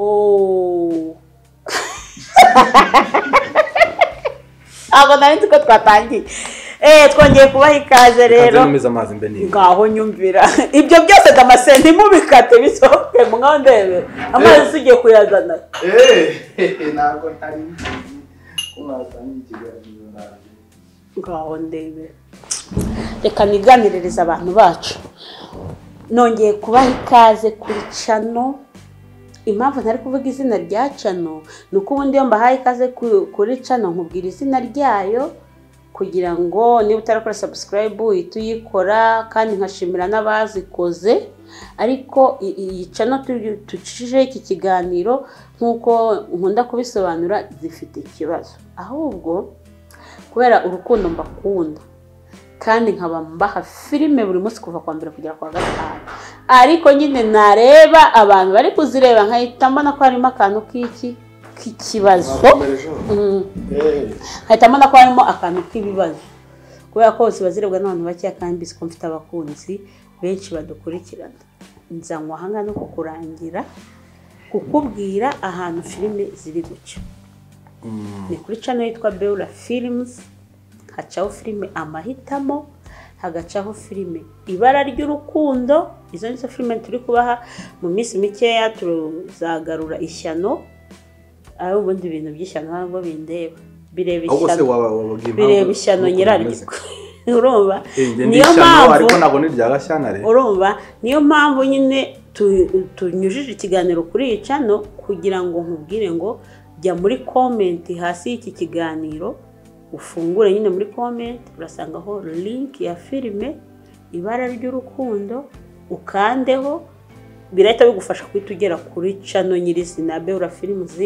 Oh. Abo nari tuko twatangiye. Twongeye kubaha ikaze rero. Ngaho nyumvira. Ibyo byose damasenti mubikate bisohoke mwondebe. Amazi sugiye kuyazana. Nako ntari. Kumazanye ikiganiro naje. Ngaho ndebe. Reka niganiririza abantu bacu. Nongeye kubaha ikaze kuri channel. Impamvu ntari kuvuga izina rya channel nuko ubundi yo mbahaye ikaze kuri channel nkubwira izina ryayo kugira ngo niba utarakora subscribe uyikora kandi nkashimira n'abazikoze ariko iyi channel tucishije iki kiganiro nkuko nkunda kubisobanura zifite ikibazo ahubwo kubera urukundo mbakunda kandi nkaba mbaha filime buri munsi kuva kwa mbere kugera kwa gatanu ariko nyine nareba abantu bari kuzireba nkahita mbona ko harimo akantu k'ikibazo nkahita mbona ko harimo akantu k'ibibazo kubera ko bose bazirebwa n'abantu bakeya kandi bisiko mfite abakunzi benshi badukurikirana nzanywa ahanga no kukurangira kukubwira ahantu filime ziri guca ni kuri channel yitwa Beura Films hacaho filime amahitamo hagacaho filime ibara ry'urukundo izo nizo filime turi kubaha mu minsi mikeya tuzagarura ishyano aho ubundi ibintu by'ishyano ntabwo bindeba bireba ishyano nyiraryo urumva niyo mpamvu ariko ntabwo ni rya gashyana urumva niyo mpamvu nyine tunyujije ikiganiro kuri iyi channel kugira ngo nkubwire ngo jya muri comment hasi y'iki kiganiro ufungure nyine muri comment urasangaho link ya filime ibara ry'urukundo ukandeho birahita bigufasha kwitugera kuri channel nyirizina Beura Films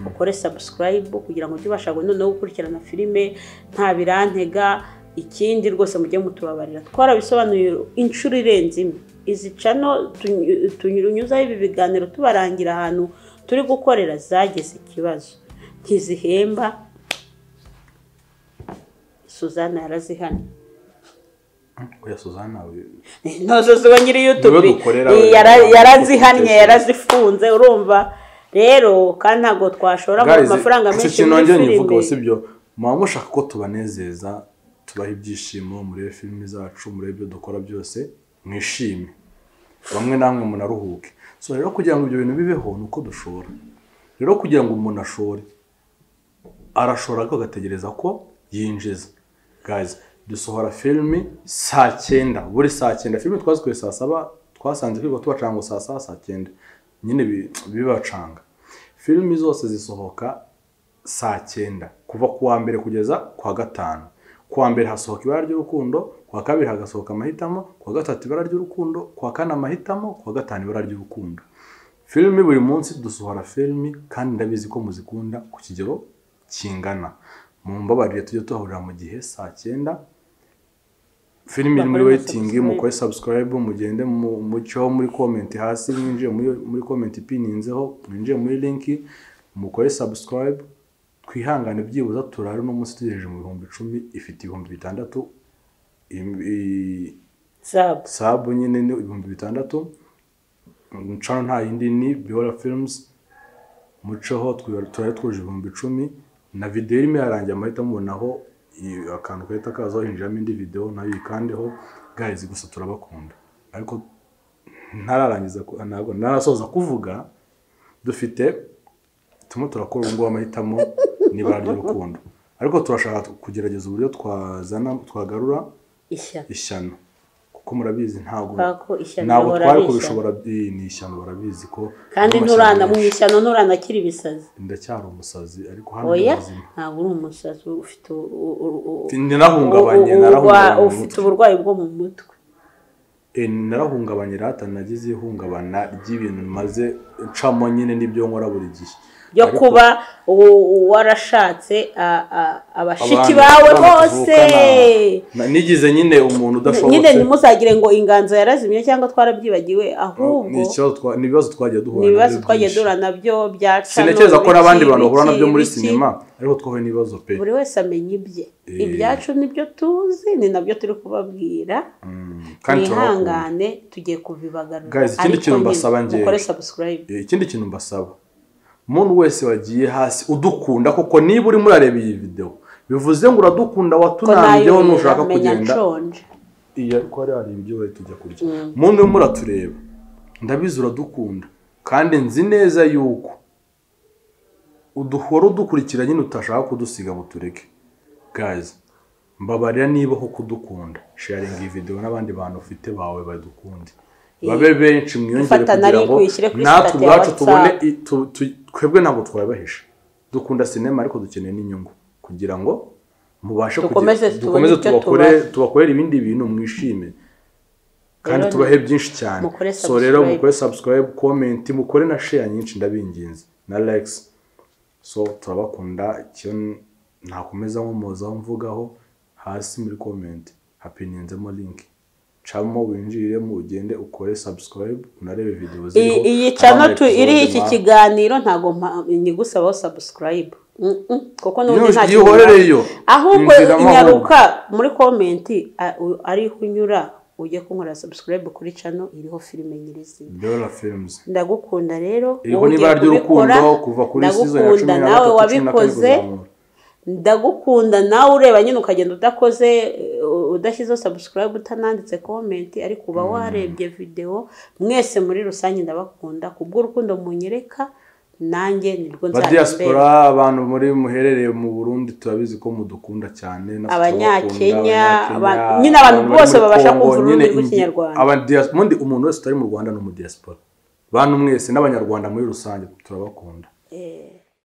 ukore subscribe kugira ngo ubashe noneho gukurikirana filime nta birantega ikindi rwose mujye mutubabarira twarabisobanuye inshuro irenze imwe izi channel tunyurunyuzaho ibi biganiro tubarangira ahantu turi gukorera zageze ikibazo ntizihemba Suzana yarazihana oya Suzana nozo ziba nyiri YouTube yarazihanye yarazifunze urumva rero kandi ntago twashora mu mafaranga menshi muri filime sibyo mama mushaka ko tubanezeza tubaha ibyishimo muri filime zacu muri ibyo dukora byose mwishime bamwe namwe munaruhuke so rero kugira ngo ibyo bintu bibeho nuko dushora rero kugira ngo umuntu ashore arashora ko gategereza ko yinjiza guys dusohora filme saa 9 buri saa 9 filme twazikuye saa 7 twasanze kwigo tubacanga saa 7 saa 9 nyine bibacanga filme zose zisohoka saa 9 kuva kuwa mbere kugeza kwa gatanu kuwa mbere hasohoka ibara ry'urukundo kwa kabiri hagasohoka amahitamo kwa gatatu ibara ry'urukundo kwa kane amahitamo kwa gatanu ibara ry'urukundo filme buri munsi dusohora filme kandi ndabizi ko muzikunda ku kigero kingana mumbabarire tujye tuhurira mu gihe saa 9 filime muri waiting mukore subscribe mugende mucyo muri comment hasi mwinjiye muri comment pininzeho mwinjiye muri link mukore subscribe twihangane byibuza turare no munsi tugejeje mu 10,000 ifite 6,000 sub nyine ni 6,000 channel nta yindi ni Beura Films mucoho turare twuje 10,000 na video irimo yarangiye amahita mubonaho akantu kahita kazaho hinjiramo indi video nayo ikandeho guys gusa turabakunda ariko ntararangiza ntabwo narasoza kuvuga dufite turakora ngo amahitamo nibara ry'urukundo ariko turashaka kugerageza uburyo twagarura ishyano kuko murabizi ntabwo twari kubishobora ni ishyano barabizi ko kandi nturana mu ishyano nturanakira ibisazi ndacyari umusazi ariko hano ntabwo uri umusazi ufite narahungabanye ufite uburwayi bwo mu mutwe narahungabanye rata nagize ihungabana ry'ibintu maze ncamo nyine n'ibyo nkora buri gihe yo kuba warashatse abashiki bawe bose nigize nyine umuntu udashobotse nyine nimuzagire ngo inganzo yarazimye cyangwa twarabyibagiwe ahubwo nibibazo twagiye duhura nabyo byaca sinekeza ko nabandi bantu bahura nabyo muri sinema ariko twahuye nibibazo pe buri wese amenya ibye ibyacu nibyo tuzi ni nabyo turi kubabwira kandi ihangane tugiye kubibagarura guys ikindi kintu mbasaba ngiye mukore subscribe ikindi kintu mbasaba umuntu wese wagiye hasi udukunda koko niba uri murareba iyi video bivuze ngo uradukunda watunambyeho nushaka kugenda iya ko ari ibyo bari tujya kurya umuntu uri muratureba ndabizi uradukunda kandi nzi neza yuko uduhora udukurikira nyine utashaka kudusiga ngo tureke guys mbabarira niba ho kudukunda sharing iyi video n'abandi bantu ufite bawe badukunde babe benshi mwiyongere kugira ngo natwe ubwacu tubone twebwe ntabwo twabahisha dukunda sinema ariko dukeneye n'inyungu kugira ngo mubashe dukomeze tubakorera ibindi bintu mwishime kandi tubahe byinshi cyane so rero mukore subscribe comment mukore na share nyinshi ndabinginze na likes so turabakunda icyo ntakomeza nkomozaho mvugaho hasi muri comment hapininzemo link chamo winjiremo ugende ukore subscribe unarebe video ziriho iyi channel iri iki kiganiro ntago nyigusaba subscribe koko n'undi nta gihorereyo ahubwo inyaruka muri comment ari kunyura ujye kunkora subscribe kuri channel iriho filime nyirizi Bella Films ndagukunda rero iriho niba ry'urukundo kuva kuri season ya 13 nawe wabikoze ndagukunda nawe ureba nyine ukagenda udakoze udashyizeho subscribe utananditse comment ariko uba warebye video mwese muri rusange ndabakunda kubw'urukundo munyereka nanjye nirwo nzajya diaspora abantu muri muherereye mu Burundi turabizi ko mudukunda cyane abanyakenya nyine abantu bose babasha kumva ururimi rw'ikinyarwanda mundi umuntu wese utari mu Rwanda no mu diaspora bantu mwese n'abanyarwanda muri rusange turabakunda